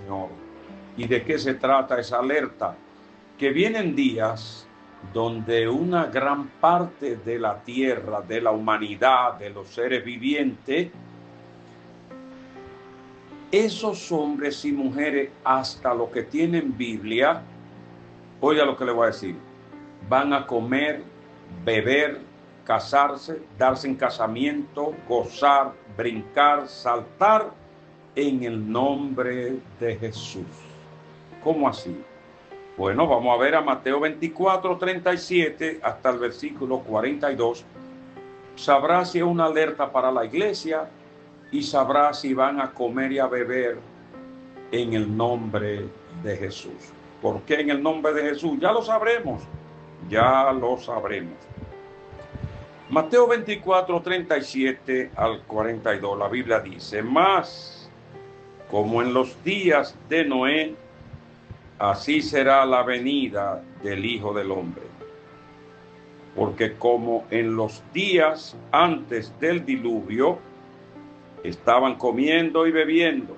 Señor. ¿Y de qué se trata esa alerta? Que vienen días donde una gran parte de la tierra, de la humanidad, de los seres vivientes, esos hombres y mujeres, hasta los que tienen Biblia, oiga lo que le voy a decir, van a comer, beber, casarse, darse en casamiento, gozar, brincar, saltar en el nombre de Jesús. ¿Cómo así? Bueno, vamos a ver a Mateo 24, 37 hasta el versículo 42. Sabrá si es una alerta para la iglesia y sabrá si van a comer y a beber en el nombre de Jesús. ¿Por qué en el nombre de Jesús? Ya lo sabremos, ya lo sabremos. Mateo 24, 37 al 42, la Biblia dice, mas como en los días de Noé, así será la venida del Hijo del Hombre. Porque como en los días antes del diluvio, estaban comiendo y bebiendo,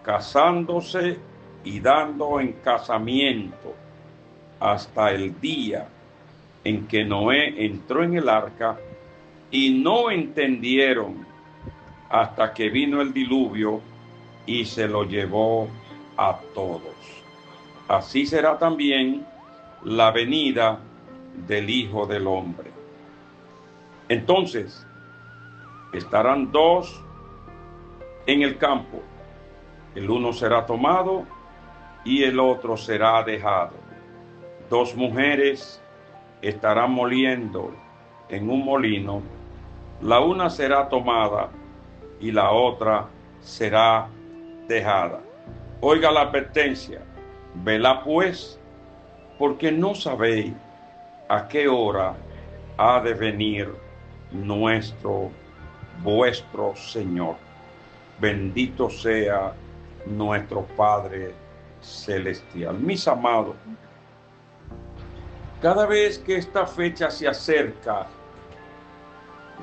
casándose y dando en casamiento, hasta el día en que Noé entró en el arca, y no entendieron hasta que vino el diluvio y se lo llevó a todos. Así será también la venida del Hijo del Hombre. Entonces, estarán dos en el campo, el uno será tomado y el otro será dejado. Dos mujeres estarán moliendo en un molino, la una será tomada y la otra será dejada. Oiga la advertencia, velad pues, porque no sabéis a qué hora ha de venir vuestro Señor. Bendito sea nuestro Padre Celestial. Mis amados, cada vez que esta fecha se acerca,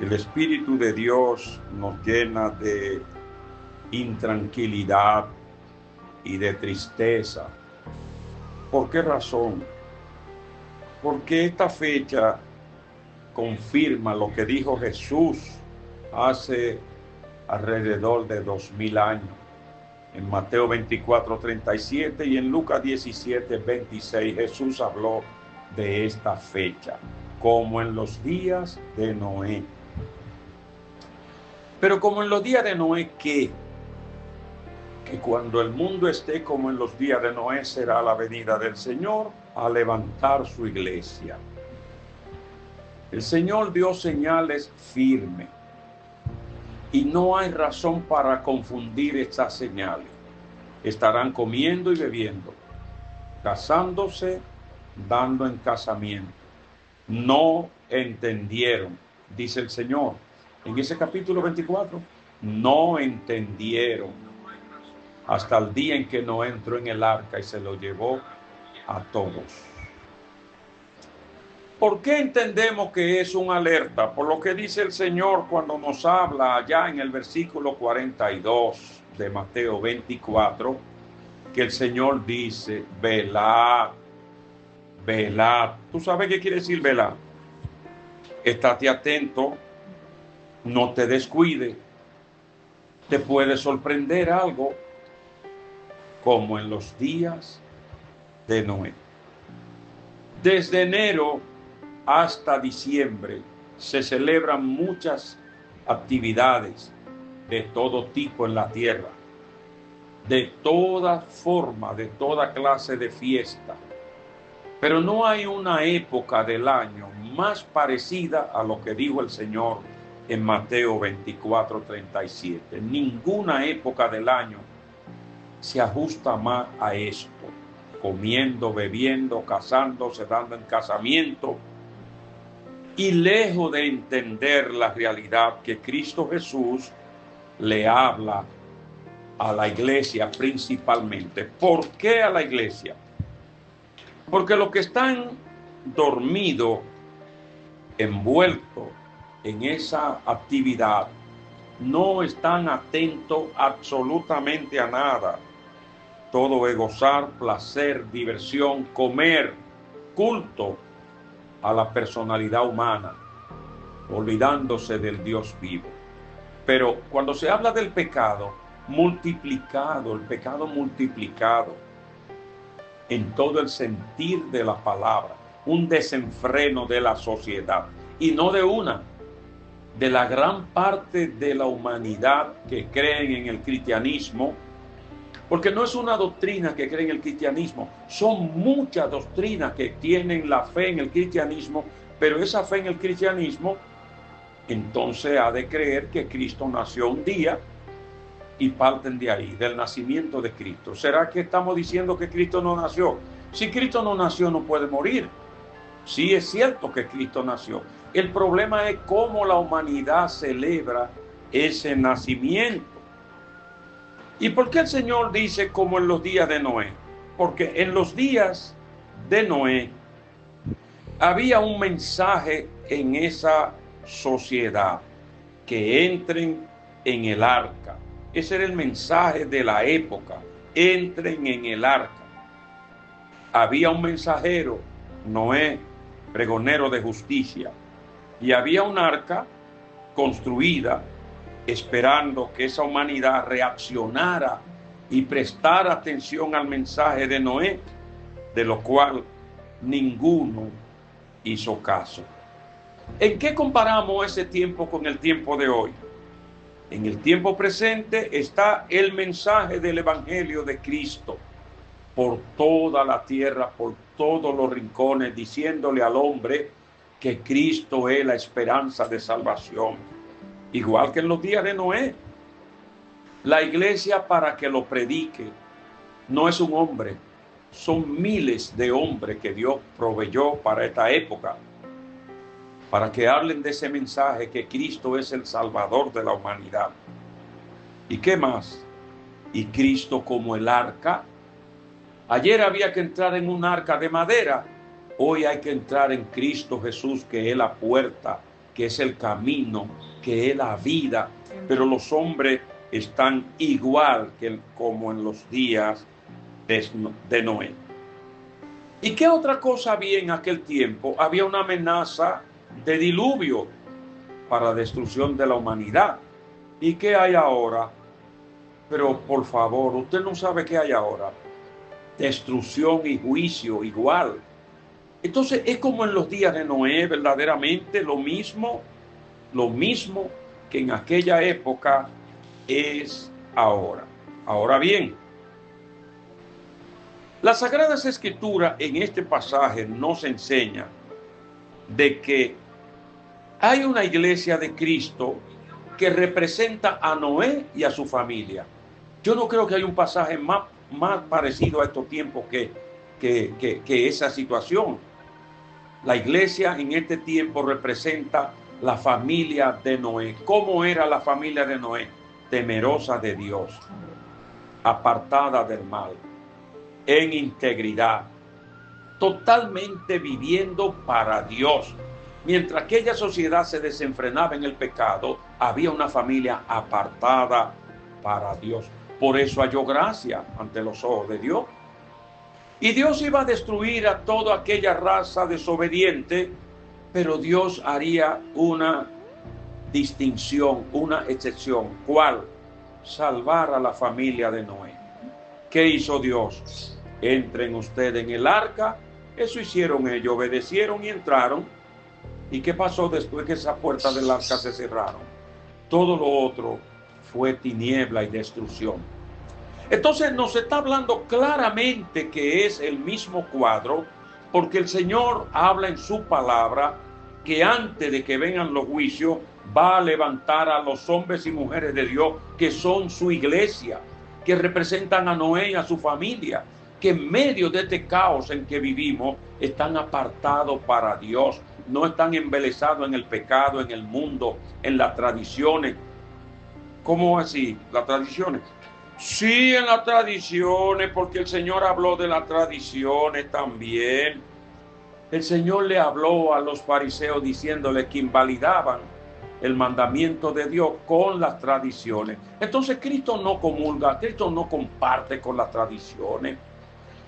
el Espíritu de Dios nos llena de intranquilidad y de tristeza. ¿Por qué razón? Porque esta fecha confirma lo que dijo Jesús hace alrededor de 2000 años. En Mateo 24, 37 y en Lucas 17, 26, Jesús habló de esta fecha, como en los días de Noé. Pero como en los días de Noé, ¿qué? Que cuando el mundo esté como en los días de Noé, será la venida del Señor a levantar su iglesia. El Señor dio señales firmes y no hay razón para confundir estas señales. Estarán comiendo y bebiendo, casándose, dando en casamiento. No entendieron, dice el Señor en ese capítulo 24, no entendieron hasta el día en que Noé entró en el arca y se lo llevó a todos. ¿Por qué entendemos que es una alerta? Por lo que dice el Señor cuando nos habla allá en el versículo 42 de Mateo 24, que el Señor dice, velad, velad. ¿Tú sabes qué quiere decir velad? Estate atento, no te descuide, te puede sorprender algo, como en los días de Noé. Desde enero hasta diciembre se celebran muchas actividades de todo tipo en la tierra, de toda forma, de toda clase de fiesta. Pero no hay una época del año más parecida a lo que dijo el Señor en Mateo 24, 37. Ninguna época del año se ajusta más a esto. Comiendo, bebiendo, casándose, dando en casamiento. Y lejos de entender la realidad que Cristo Jesús le habla a la iglesia principalmente. ¿Por qué a la iglesia? Porque los que están dormidos, envueltos en esa actividad, no están atentos absolutamente a nada. todo es gozar, placer, diversión, comer, culto a la personalidad humana, olvidándose del Dios vivo. Pero cuando se habla del pecado multiplicado, el pecado multiplicado en todo el sentir de la palabra, un desenfreno de la sociedad, y no de una, de la gran parte de la humanidad que creen en el cristianismo, porque no es una doctrina que cree en el cristianismo, son muchas doctrinas que tienen la fe en el cristianismo, pero esa fe en el cristianismo entonces ha de creer que Cristo nació un día y parten de ahí, del nacimiento de Cristo. ¿Será que estamos diciendo que Cristo no nació? Si Cristo no nació, no puede morir. Sí, es cierto que Cristo nació. El problema es cómo la humanidad celebra ese nacimiento. ¿Y por qué el Señor dice como en los días de Noé? Porque en los días de Noé había un mensaje en esa sociedad, que entren en el arca. Ese era el mensaje de la época: entren en el arca. Había un mensajero, Noé, pregonero de justicia, y había un arca construida esperando que esa humanidad reaccionara y prestara atención al mensaje de Noé, de lo cual ninguno hizo caso. ¿En qué comparamos ese tiempo con el tiempo de hoy? En el tiempo presente está el mensaje del Evangelio de Cristo por toda la tierra, por todos los rincones, diciéndole al hombre que Cristo es la esperanza de salvación. Igual que en los días de Noé, la iglesia, para que lo predique, no es un hombre, son miles de hombres que Dios proveyó para esta época, para que hablen de ese mensaje que Cristo es el Salvador de la humanidad. ¿Y qué más? Y Cristo como el arca. Ayer había que entrar en un arca de madera, hoy hay que entrar en Cristo Jesús, que es la puerta, que es el camino, que es la vida. Pero los hombres están igual que como en los días de Noé. ¿Y qué otra cosa había en aquel tiempo? Había una amenaza de diluvio para destrucción de la humanidad. ¿Y qué hay ahora? Pero por favor, usted no sabe qué hay ahora. Destrucción y juicio igual. Entonces es como en los días de Noé, verdaderamente lo mismo que en aquella época es ahora. Ahora bien, las Sagradas Escrituras en este pasaje nos enseñan de que hay una iglesia de Cristo que representa a Noé y a su familia. Yo no creo que haya un pasaje más parecido a estos tiempos que esa situación. La iglesia en este tiempo representa la familia de Noé. ¿Cómo era la familia de Noé? Temerosa de Dios, apartada del mal, en integridad, totalmente viviendo para Dios. Mientras aquella sociedad se desenfrenaba en el pecado, había una familia apartada para Dios. Por eso halló gracia ante los ojos de Dios. Y Dios iba a destruir a toda aquella raza desobediente, pero Dios haría una distinción, una excepción. ¿Cuál? Salvar a la familia de Noé. ¿Qué hizo Dios? Entren ustedes en el arca. Eso hicieron ellos, obedecieron y entraron. ¿Y qué pasó después que esas puertas del arca se cerraron? Todo lo otro fue tiniebla y destrucción. Entonces nos está hablando claramente que es el mismo cuadro, porque el Señor habla en su palabra que antes de que vengan los juicios va a levantar a los hombres y mujeres de Dios que son su iglesia, que representan a Noé y a su familia, que en medio de este caos en que vivimos están apartados para Dios, no están embelesados en el pecado, en el mundo, en las tradiciones. ¿Cómo así? ¿Las tradiciones? Sí, en las tradiciones, porque el Señor habló de las tradiciones también. El Señor le habló a los fariseos diciéndole que invalidaban el mandamiento de Dios con las tradiciones. Entonces Cristo no comulga, Cristo no comparte con las tradiciones.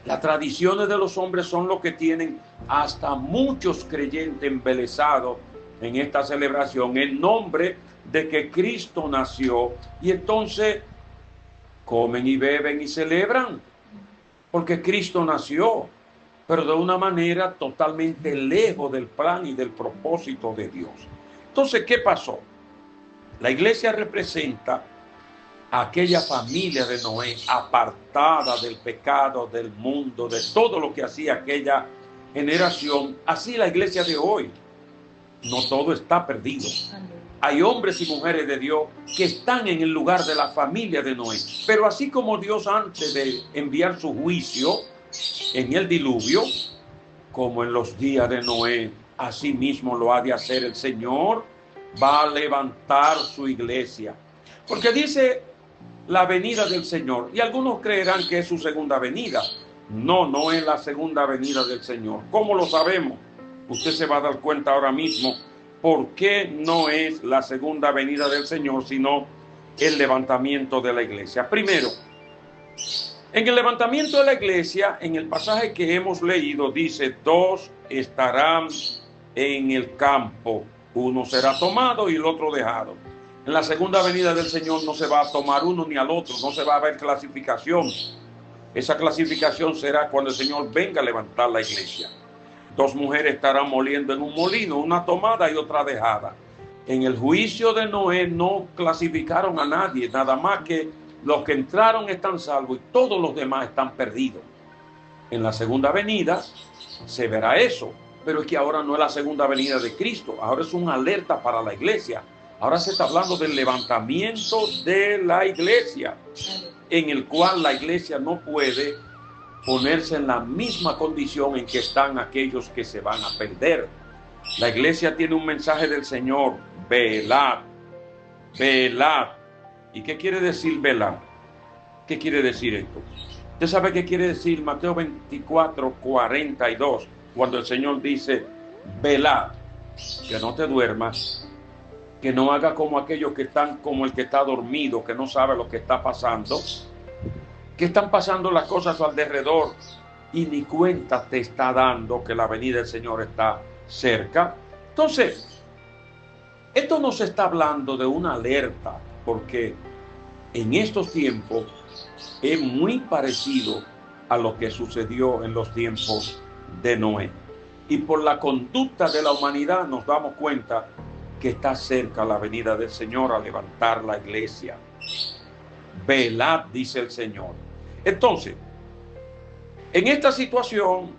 Las tradiciones de los hombres son lo que tienen hasta muchos creyentes embelesados en esta celebración en nombre de que Cristo nació, y entonces comen y beben y celebran porque Cristo nació, pero de una manera totalmente lejos del plan y del propósito de Dios. Entonces, ¿qué pasó? La iglesia representa a aquella familia de Noé apartada del pecado, del mundo, de todo lo que hacía aquella generación. Así la iglesia de hoy. No todo está perdido. Hay hombres y mujeres de Dios que están en el lugar de la familia de Noé. Pero así como Dios antes de enviar su juicio en el diluvio, como en los días de Noé, así mismo lo ha de hacer el Señor. Va a levantar su iglesia. Porque dice la venida del Señor. Y algunos creerán que es su segunda venida. No, no es la segunda venida del Señor. ¿Cómo lo sabemos? Usted se va a dar cuenta ahora mismo por qué no es la segunda venida del Señor, sino el levantamiento de la iglesia. Primero, en el levantamiento de la iglesia, en el pasaje que hemos leído, dice: dos estarán en el campo, uno será tomado y el otro dejado. En la segunda venida del Señor no se va a tomar uno ni al otro, no se va a ver clasificación. Esa clasificación será cuando el Señor venga a levantar la iglesia. Dos mujeres estarán moliendo en un molino, una tomada y otra dejada. En el juicio de Noé no clasificaron a nadie, nada más que los que entraron están salvos y todos los demás están perdidos. En la segunda venida se verá eso, pero es que ahora no es la segunda venida de Cristo, ahora es una alerta para la iglesia. Ahora se está hablando del levantamiento de la iglesia, en el cual la iglesia no puede ponerse en la misma condición en que están aquellos que se van a perder. La iglesia tiene un mensaje del Señor: velad, velad. ¿Y qué quiere decir velad? ¿Qué quiere decir esto? Usted sabe qué quiere decir Mateo 24, 42, cuando el Señor dice: velad, que no te duermas, que no haga como aquellos que están como el que está dormido, que no sabe lo que está pasando, que están pasando las cosas a su alrededor y ni cuenta te está dando que la venida del Señor está cerca. Entonces, esto nos está hablando de una alerta, porque en estos tiempos es muy parecido a lo que sucedió en los tiempos de Noé. Y por la conducta de la humanidad nos damos cuenta que está cerca la venida del Señor a levantar la iglesia. Velad, dice el Señor. Entonces, en esta situación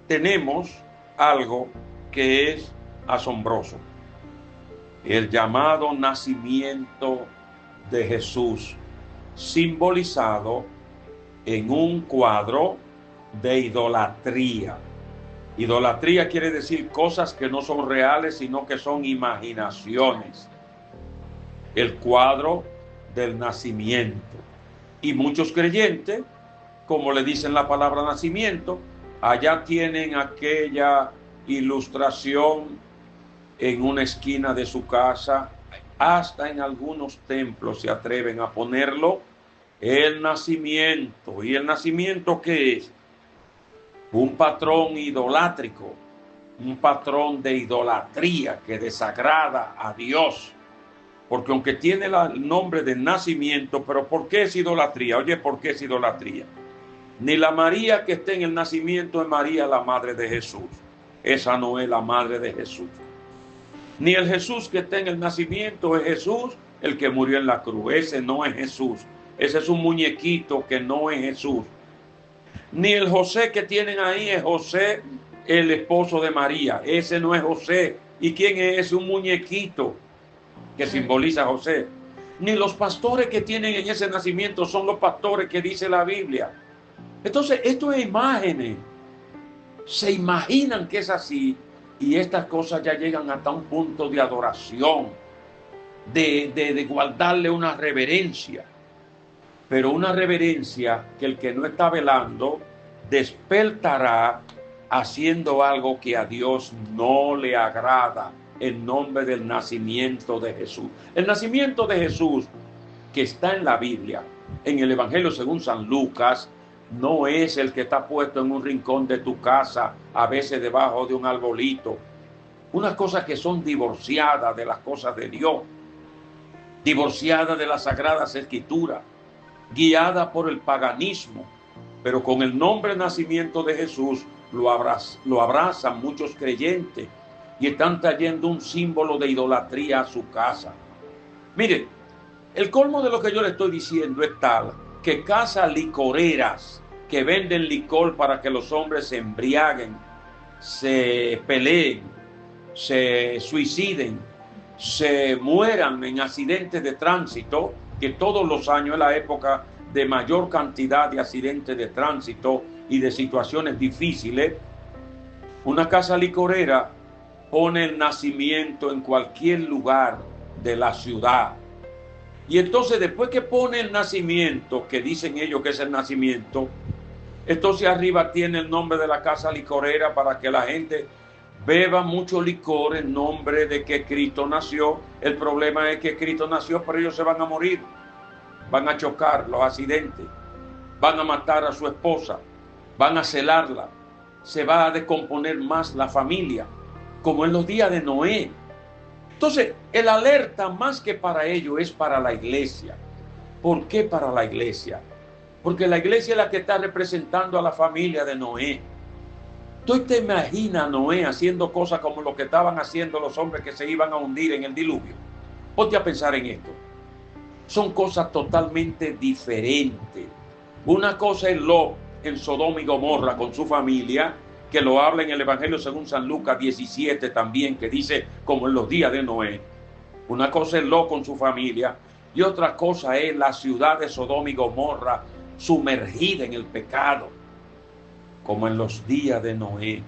tenemos algo que es asombroso: el llamado nacimiento de Jesús, simbolizado en un cuadro de idolatría. Idolatría quiere decir cosas que no son reales, sino que son imaginaciones. El cuadro del nacimiento. Y muchos creyentes, como le dicen la palabra nacimiento, allá tienen aquella ilustración en una esquina de su casa. Hasta en algunos templos se atreven a ponerlo, el nacimiento. ¿Y el nacimiento qué es? Un patrón idolátrico, un patrón de idolatría que desagrada a Dios. Porque aunque tiene el nombre de nacimiento, pero ¿por qué es idolatría? Oye, ¿por qué es idolatría? Ni la María que está en el nacimiento es María, la madre de Jesús. Esa no es la madre de Jesús. Ni el Jesús que está en el nacimiento es Jesús, el que murió en la cruz. Ese no es Jesús. Ese es un muñequito que no es Jesús. Ni el José que tienen ahí es José, el esposo de María. Ese no es José. ¿Y quién es? Un muñequito que simboliza a José. Ni los pastores que tienen en ese nacimiento son los pastores que dice la Biblia. Entonces, esto es imágenes. Se imaginan que es así, y estas cosas ya llegan hasta un punto de adoración, de guardarle una reverencia. Pero una reverencia que el que no está velando despertará haciendo algo que a Dios no le agrada. en nombre del nacimiento de Jesús. El nacimiento de Jesús que está en la Biblia, en el Evangelio según San Lucas, no es el que está puesto en un rincón de tu casa, a veces debajo de un arbolito. Unas cosas que son divorciadas de las cosas de Dios, divorciadas de las Sagradas Escrituras, guiadas por el paganismo, pero con el nombre nacimiento de Jesús lo abrazan muchos creyentes y están trayendo un símbolo de idolatría a su casa. Mire, el colmo de lo que yo le estoy diciendo es tal que casas licoreras que venden licor para que los hombres se embriaguen, se peleen, se suiciden, se mueran en accidentes de tránsito, que todos los años es la época de mayor cantidad de accidentes de tránsito y de situaciones difíciles. Una casa licorera pone el nacimiento en cualquier lugar de la ciudad. Y entonces después que pone el nacimiento, que dicen ellos que es el nacimiento, entonces arriba tiene el nombre de la casa licorera para que la gente beba mucho licor en nombre de que Cristo nació. El problema es que Cristo nació, pero ellos se van a morir. Van a chocar los accidentes, van a matar a su esposa, van a celarla, se va a descomponer más la familia, como en los días de Noé. Entonces, el alerta más que para ello es para la iglesia. ¿Por qué para la iglesia? Porque la iglesia es la que está representando a la familia de Noé. ¿Tú te imaginas a Noé haciendo cosas como lo que estaban haciendo los hombres que se iban a hundir en el diluvio? Ponte a pensar en esto. Son cosas totalmente diferentes. Una cosa es Lot en Sodoma y Gomorra con su familia, que lo habla en el Evangelio según San Lucas 17 también, que dice como en los días de Noé. Una cosa es Lot con su familia y otra cosa es la ciudad de Sodoma y Gomorra sumergida en el pecado, como en los días de Noé.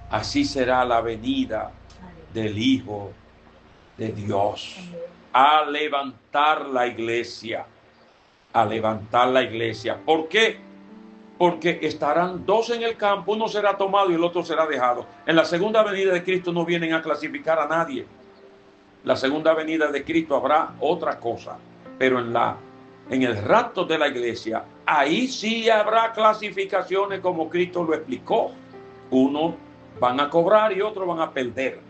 Así será la venida del Hijo de Dios, a levantar la iglesia, a levantar la iglesia. ¿Por qué? Porque estarán dos en el campo, uno será tomado y el otro será dejado. En la segunda venida de Cristo no vienen a clasificar a nadie. La segunda venida de Cristo habrá otra cosa, pero en el rapto de la iglesia, ahí sí habrá clasificaciones como Cristo lo explicó. Unos van a cobrar y otros van a perder.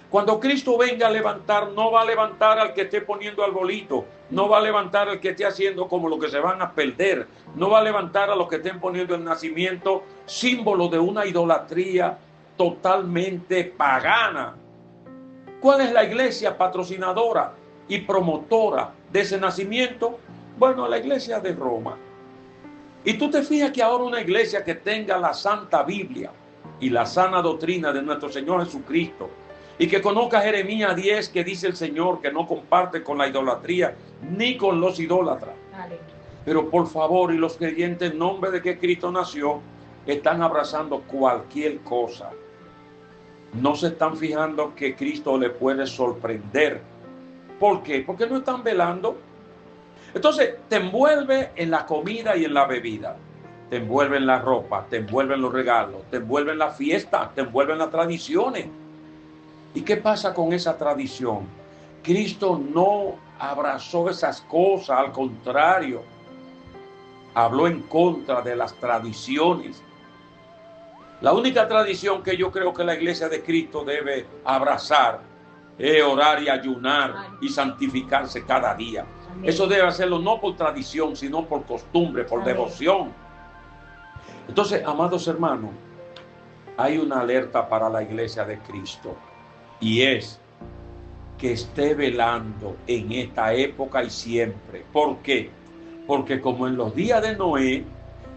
Cuando Cristo venga a levantar, no va a levantar al que esté poniendo arbolito, no va a levantar al que esté haciendo como lo que se van a perder, no va a levantar a los que estén poniendo el nacimiento, símbolo de una idolatría totalmente pagana. ¿Cuál es la iglesia patrocinadora y promotora de ese nacimiento? Bueno, la iglesia de Roma. Y tú te fijas que ahora una iglesia que tenga la Santa Biblia y la sana doctrina de nuestro Señor Jesucristo, y que conozca Jeremías 10, que dice el Señor que no comparte con la idolatría ni con los idólatras. Pero por favor, y los creyentes en nombre de que Cristo nació, están abrazando cualquier cosa. No se están fijando que Cristo le puede sorprender. ¿Por qué? Porque no están velando. Entonces, te envuelve en la comida y en la bebida. Te envuelve en la ropa, te envuelve en los regalos, te envuelve en la fiesta, te envuelve en las tradiciones. ¿Y qué pasa con esa tradición? Cristo no abrazó esas cosas, al contrario, habló en contra de las tradiciones. La única tradición que yo creo que la iglesia de Cristo debe abrazar es orar y ayunar y santificarse cada día. Amén. Eso debe hacerlo no por tradición, sino por costumbre, por Amén. Devoción. Entonces, amados hermanos, hay una alerta para la iglesia de Cristo. Y es que esté velando en esta época y siempre. ¿Por qué? Porque como en los días de Noé,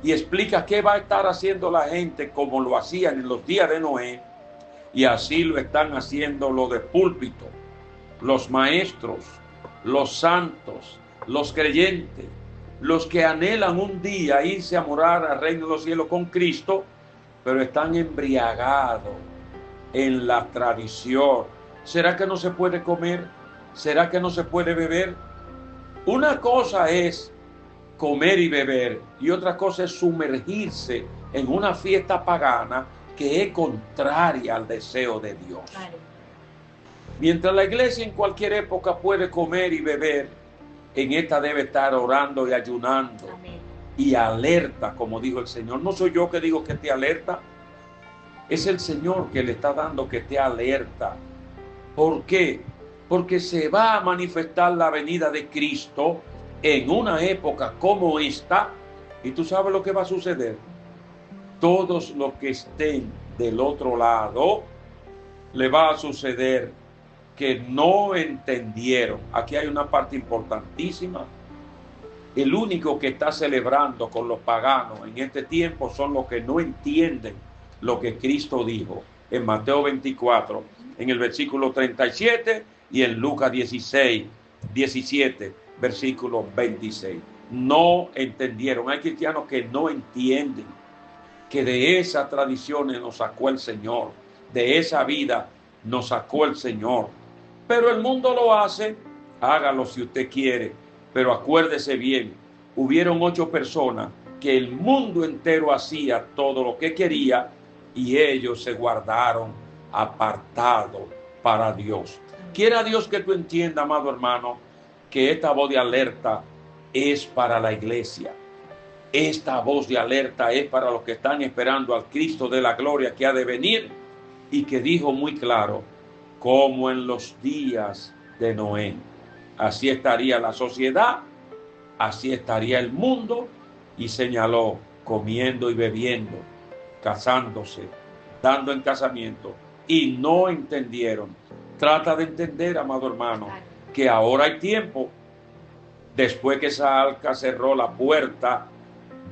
y explica qué va a estar haciendo la gente como lo hacían en los días de Noé, y así lo están haciendo los de púlpito, los maestros, los santos, los creyentes, los que anhelan un día irse a morar al reino de los cielos con Cristo, pero están embriagados en la tradición. ¿Será que no se puede comer? ¿Será que no se puede beber? Una cosa es comer y beber y otra cosa es sumergirse en una fiesta pagana que es contraria al deseo de Dios. Mientras la iglesia en cualquier época puede comer y beber, en esta debe estar orando y ayunando. Amén. Y alerta, como dijo el Señor. No soy yo que digo que esté alerta, es el Señor que le está dando que esté alerta. ¿Por qué? Porque se va a manifestar la venida de Cristo en una época como esta, y tú sabes lo que va a suceder. Todos los que estén del otro lado, le va a suceder que no entendieron. Aquí hay una parte importantísima. El único que está celebrando con los paganos en este tiempo son los que no entienden lo que Cristo dijo en Mateo 24, en el versículo 37 y en Lucas 17, versículo 26. No entendieron. Hay cristianos que no entienden que de esas tradiciones nos sacó el Señor, de esa vida nos sacó el Señor. Pero el mundo lo hace, hágalo si usted quiere, pero acuérdese bien, hubieron 8 personas que el mundo entero hacía todo lo que quería y ellos se guardaron apartados para Dios. Quiera Dios que tú entiendas, amado hermano, que esta voz de alerta es para la iglesia. Esta voz de alerta es para los que están esperando al Cristo de la gloria que ha de venir y que dijo muy claro, como en los días de Noé. Así estaría la sociedad, así estaría el mundo, y señaló comiendo y bebiendo, casándose, dando en casamiento, y no entendieron. Trata de entender, amado hermano, que ahora hay tiempo. Después que esa arca cerró la puerta,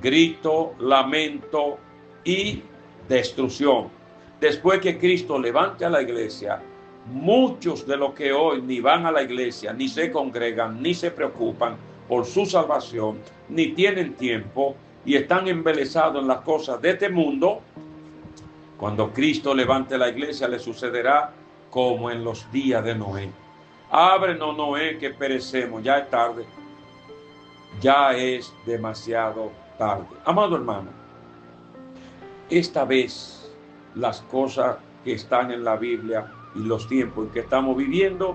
grito, lamento y destrucción. Después que Cristo levante a la iglesia, muchos de los que hoy ni van a la iglesia, ni se congregan, ni se preocupan por su salvación, ni tienen tiempo y están embelesados en las cosas de este mundo, cuando Cristo levante la iglesia le sucederá como en los días de Noé. Ábrenos, Noé, que perecemos, ya es tarde, ya es demasiado tarde. Amado hermano, esta vez las cosas que están en la Biblia y los tiempos en que estamos viviendo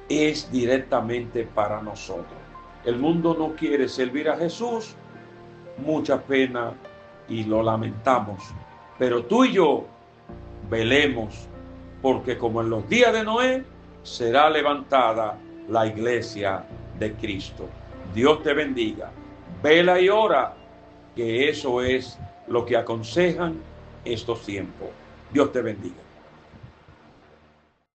es directamente para nosotros. El mundo no quiere servir a Jesús, mucha pena y lo lamentamos, pero tú y yo velemos, porque como en los días de Noé será levantada la iglesia de Cristo. Dios te bendiga. Vela y ora, que eso es lo que aconsejan estos tiempos. Dios te bendiga.